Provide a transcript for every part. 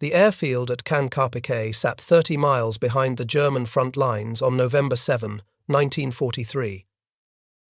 The airfield at Caen-Carpiquet sat 30 miles behind the German front lines on November 7, 1943.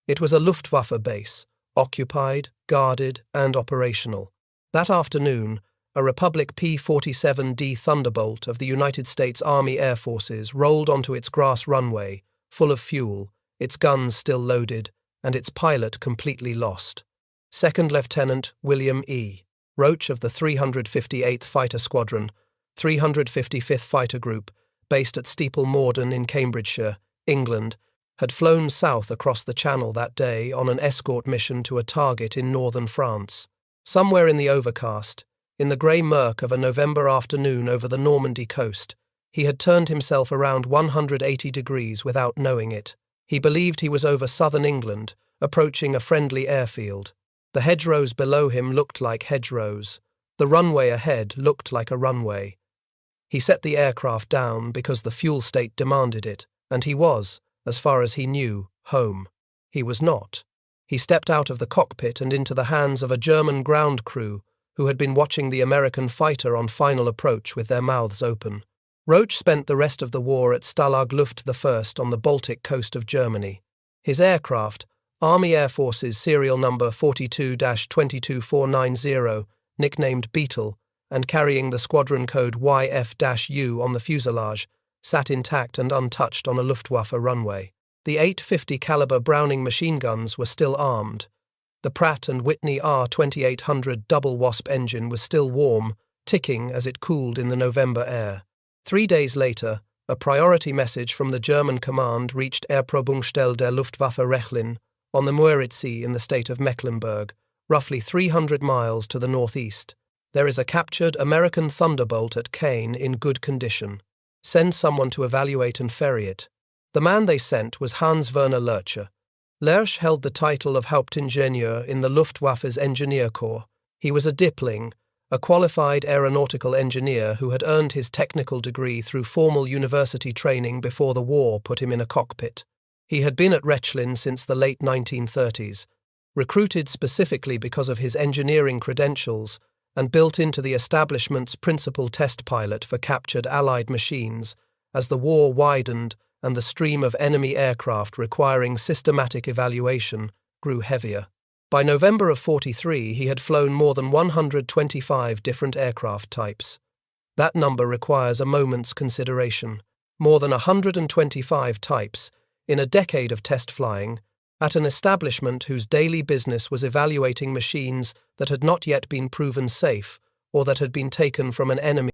It was a Luftwaffe base, occupied, guarded, and operational. That afternoon, a Republic P-47D Thunderbolt of the United States Army Air Forces rolled onto its grass runway, full of fuel, its guns still loaded, and its pilot completely lost. Second Lieutenant William E. Roach of the 358th Fighter Squadron, 355th Fighter Group, based at Steeple Morden in Cambridgeshire, England, had flown south across the Channel that day on an escort mission to a target in northern France. Somewhere in the overcast, in the grey murk of a November afternoon over the Normandy coast, he had turned himself around 180 degrees without knowing it. He believed he was over southern England, approaching a friendly airfield. The hedgerows below him looked like hedgerows. The runway ahead looked like a runway. He set the aircraft down because the fuel state demanded it, and he was, as far as he knew, home. He was not. He stepped out of the cockpit and into the hands of a German ground crew who had been watching the American fighter on final approach with their mouths open. Roach spent the rest of the war at Stalag Luft I on the Baltic coast of Germany. His aircraft, Army Air Forces serial number 42-22490, nicknamed Beetle, and carrying the squadron code YF-U on the fuselage, sat intact and untouched on a Luftwaffe runway. The 850 caliber Browning machine guns were still armed. The Pratt & Whitney R2800 double Wasp engine was still warm, ticking as it cooled in the November air. 3 days later, a priority message from the German command reached Erprobungsstelle der Luftwaffe Rechlin on the Müritzsee in the state of Mecklenburg, roughly 300 miles to the northeast. There is a captured American Thunderbolt at Caen in good condition. Send someone to evaluate and ferry it. The man they sent was Hans Werner Lerche. Lerche held the title of Hauptingenieur in the Luftwaffe's Engineer Corps. He was a Dipling, a qualified aeronautical engineer who had earned his technical degree through formal university training before the war put him in a cockpit. He had been at Rechlin since the late 1930s, recruited specifically because of his engineering credentials, and built into the establishment's principal test pilot for captured Allied machines as the war widened and the stream of enemy aircraft requiring systematic evaluation grew heavier. By November of 43, he had flown more than 125 different aircraft types. That number requires a moment's consideration. More than 125 types, in a decade of test flying, at an establishment whose daily business was evaluating machines that had not yet been proven safe or that had been taken from an enemy